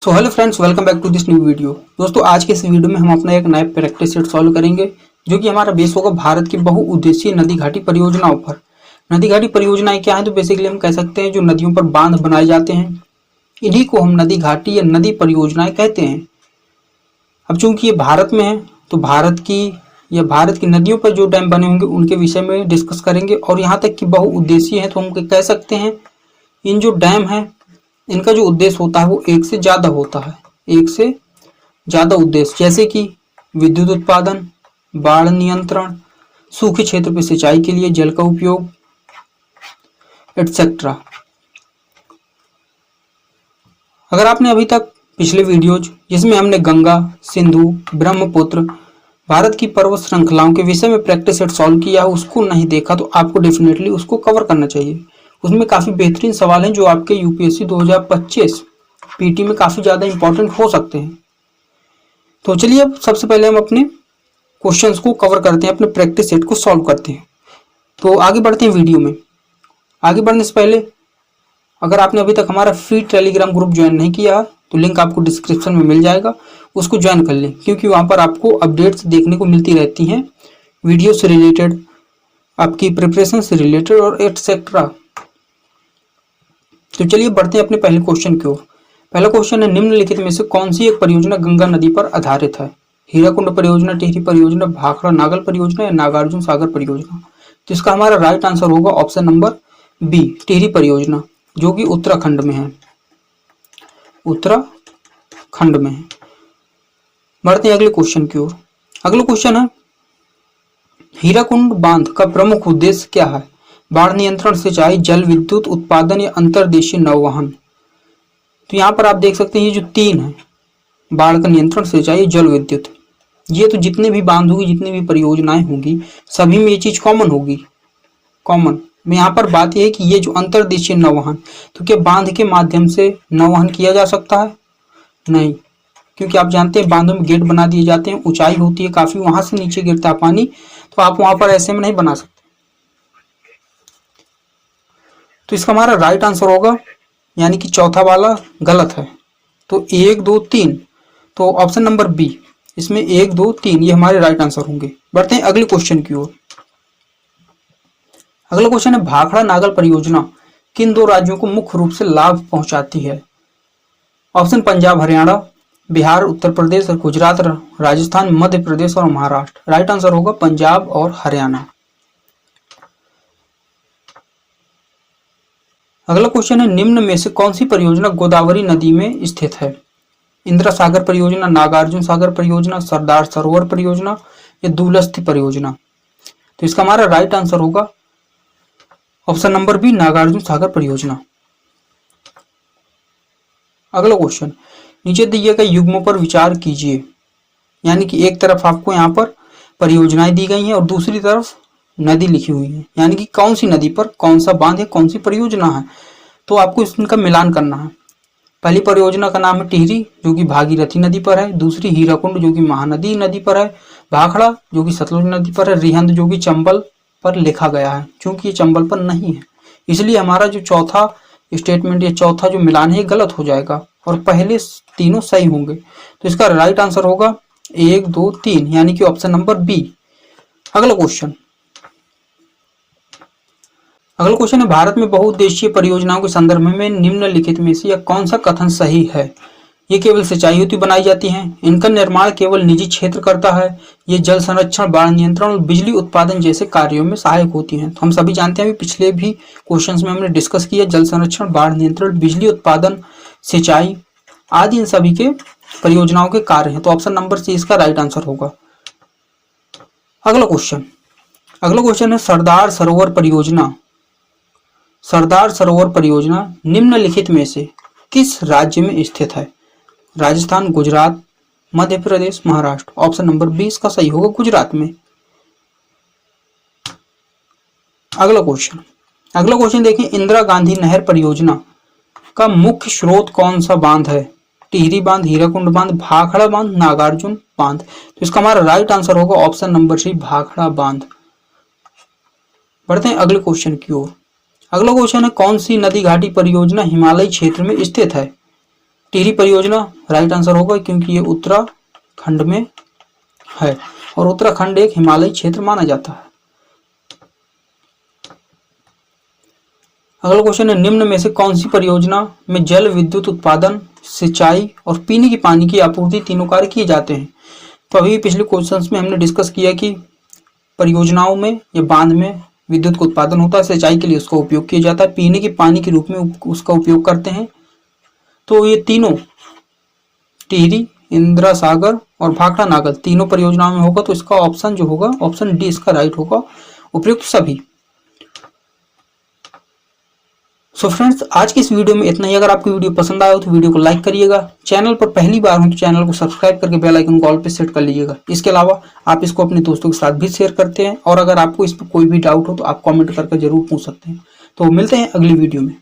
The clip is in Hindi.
So hello friends, welcome back to this new video. दोस्तों, आज के इस वीडियो में हम अपना एक नया प्रैक्टिस सेट सॉल्व करेंगे जो कि हमारा बेस होगा भारत की बहुउद्देशीय नदी घाटी परियोजनाओं पर। नदी घाटी परियोजनाएं क्या है? तो बेसिकली हम कह सकते हैं जो नदियों पर बांध बनाए जाते हैं, इन्हीं को हम नदी घाटी या नदी परियोजनाएं कहते हैं। अब चूंकि ये भारत में है तो भारत की नदियों पर जो डैम बने होंगे उनके विषय में डिस्कस करेंगे। और यहाँ तक कि बहुउद्देशीय है तो हम कह सकते हैं इन जो डैम है इनका जो उद्देश्य होता है वो एक से ज्यादा होता है, एक से ज्यादा उद्देश्य, जैसे कि विद्युत उत्पादन, बाढ़ नियंत्रण, सूखे क्षेत्र पर सिंचाई के लिए जल का उपयोग, एटसेट्रा। अगर आपने अभी तक पिछले वीडियोज जिसमें हमने गंगा, सिंधु, ब्रह्मपुत्र, भारत की पर्वत श्रृंखलाओं के विषय में प्रैक्टिस सेट सॉल्व किया है उसको नहीं देखा तो आपको डेफिनेटली उसको कवर करना चाहिए। उसमें काफी बेहतरीन सवाल हैं जो आपके यूपीएससी 2025 पीटी में काफी ज्यादा इंपॉर्टेंट हो सकते हैं। तो चलिए अब सबसे पहले हम अपने क्वेश्चंस को कवर करते हैं, अपने प्रैक्टिस सेट को सॉल्व करते हैं। तो आगे बढ़ते हैं वीडियो में। आगे बढ़ने से पहले अगर आपने अभी तक हमारा फ्री टेलीग्राम ग्रुप ज्वाइन नहीं किया तो लिंक आपको डिस्क्रिप्शन में मिल जाएगा, उसको ज्वाइन कर लें क्योंकि वहाँ पर आपको अपडेट्स देखने को मिलती रहती हैं, वीडियो से रिलेटेड, आपकी प्रिपरेशन से रिलेटेड और एटसेट्रा। तो चलिए बढ़ते हैं अपने पहले क्वेश्चन की ओर। पहला क्वेश्चन है, निम्नलिखित में से कौन सी एक परियोजना गंगा नदी पर आधारित है? हीराकुंड परियोजना, टिहरी परियोजना, भाखड़ा नागल परियोजना या नागार्जुन सागर परियोजना? तो इसका हमारा राइट आंसर होगा ऑप्शन नंबर बी, टिहरी परियोजना, जो कि उत्तराखंड में है, उत्तराखंड में है। बढ़ते हैं अगले क्वेश्चन की ओर। अगला क्वेश्चन है, हीराकुंड बांध का प्रमुख उद्देश्य क्या है? बाढ़ नियंत्रण, सिंचाई, जल विद्युत उत्पादन या अंतर्देशीय नौवहन? तो यहाँ पर आप देख सकते हैं ये जो तीन है, बाढ़ का नियंत्रण, सिंचाई, जल विद्युत, ये तो जितने भी बांध होगी, जितनी भी परियोजनाएं होंगी, सभी में ये चीज कॉमन होगी। कॉमन में यहाँ पर बात यह है कि ये जो अंतर्देशीय नौवहन, तो क्या बांध के माध्यम से नौवहन किया जा सकता है? नहीं, क्योंकि आप जानते हैं बांधों में गेट बना दिए जाते हैं, ऊंचाई होती है काफी, वहां से नीचे गिरता है पानी, तो आप वहां पर ऐसे में नहीं बना सकते। तो इसका हमारा राइट आंसर होगा, यानी कि चौथा वाला गलत है। तो 1 2 3, तो ऑप्शन नंबर बी, इसमें 1 2 3 ये हमारे राइट आंसर होंगे। बढ़ते हैं अगले क्वेश्चन की ओर। अगला क्वेश्चन है, भाखड़ा नागल परियोजना किन दो राज्यों को मुख्य रूप से लाभ पहुंचाती है? ऑप्शन पंजाब हरियाणा, बिहार उत्तर प्रदेश और गुजरात राजस्थान मध्य प्रदेश और महाराष्ट्र। राइट आंसर होगा पंजाब और हरियाणा। अगला क्वेश्चन है, निम्न में से कौन सी परियोजना गोदावरी नदी में स्थित है? इंदिरा सागर परियोजना, नागार्जुन सागर परियोजना, सरदार सरोवर परियोजना या दूलस्ती परियोजना? तो इसका हमारा राइट आंसर होगा option number B, Nagarjuna Sagar परियोजना। अगला क्वेश्चन, नीचे दिए गए युग्मों पर विचार कीजिए, यानी कि एक तरफ आपको यहाँ पर परियोजनाएं दी गई हैं और दूसरी तरफ नदी लिखी हुई है, यानी कि कौन सी नदी पर कौन सा बांध है, कौन सी परियोजना है, तो आपको इनका मिलान करना है। पहली परियोजना का नाम है टिहरी, जो कि भागीरथी नदी पर है, दूसरी हीराकुंड जो कि महानदी नदी पर है, भाखड़ा जो कि सतलुज नदी पर है, रिहंद जो कि चंबल पर लिखा गया है, क्योंकि ये चंबल पर नहीं है, इसलिए हमारा जो चौथा स्टेटमेंट या चौथा जो मिलान है गलत हो जाएगा और पहले तीनों सही होंगे। तो इसका राइट आंसर होगा 1 2 3, यानी कि ऑप्शन नंबर बी। अगला क्वेश्चन है, भारत में बहुउद्देशीय परियोजनाओं के संदर्भ में निम्नलिखित में से यह कौन सा कथन सही है? ये केवल सिंचाई हेतु बनाई जाती हैं, इनका निर्माण केवल निजी क्षेत्र करता है, ये जल संरक्षण, बाढ़ नियंत्रण और बिजली उत्पादन जैसे कार्यों में सहायक होती हैं। तो हम सभी जानते हैं, पिछले भी क्वेश्चंस में हमने डिस्कस किया, जल संरक्षण, बाढ़ नियंत्रण, बिजली उत्पादन, सिंचाई आदि इन सभी के परियोजनाओं के कार्य हैं। तो ऑप्शन नंबर सी इसका राइट आंसर होगा। अगला क्वेश्चन है, सरदार सरोवर परियोजना, सरदार सरोवर परियोजना निम्नलिखित में से किस राज्य में स्थित है? राजस्थान, गुजरात, मध्य प्रदेश, महाराष्ट्र? ऑप्शन नंबर 20 का सही होगा गुजरात में। अगला क्वेश्चन देखिए, इंदिरा गांधी नहर परियोजना का मुख्य स्रोत कौन सा बांध है? टिहरी बांध, हीराकुंड बांध, भाखड़ा बांध, नागार्जुन बांध? तो इसका हमारा राइट आंसर होगा ऑप्शन नंबर सी, भाखड़ा बांध। बढ़ते हैं अगले क्वेश्चन की ओर। अगला क्वेश्चन है, कौन सी नदी घाटी परियोजना हिमालय क्षेत्र में स्थित है? टिहरी परियोजना राइट आंसर होगा क्योंकि ये उत्तराखंड में है और उत्तराखंड एक हिमालयी क्षेत्र माना जाता है। अगला क्वेश्चन है, निम्न में से कौन सी परियोजना में जल विद्युत उत्पादन, सिंचाई और पीने के पानी की आपूर्ति तीनों कार्य किए जाते हैं? तो अभी पिछले क्वेश्चंस में हमने डिस्कस किया कि परियोजनाओं में या बांध में विद्युत का उत्पादन होता है, सिंचाई के लिए उसका उपयोग किया जाता है, पीने के पानी के रूप में उसका उपयोग करते हैं। तो ये तीनों टिहरी, इंदिरा सागर और भाखड़ा नागल तीनों परियोजनाओं में होगा। तो इसका ऑप्शन जो होगा, ऑप्शन डी इसका राइट होगा, उपयुक्त सभी। सो फ्रेंड्स, आज की इस वीडियो में इतना ही। अगर आपको वीडियो पसंद आया हो तो वीडियो को लाइक करिएगा। चैनल पर पहली बार हो तो चैनल को सब्सक्राइब करके बेल आइकन को ऑल पे सेट कर लीजिएगा। इसके अलावा आप इसको अपने दोस्तों के साथ भी शेयर करते हैं और अगर आपको इस पर कोई भी डाउट हो तो आप कमेंट करके जरूर पूछ सकते हैं। तो मिलते हैं अगली वीडियो में।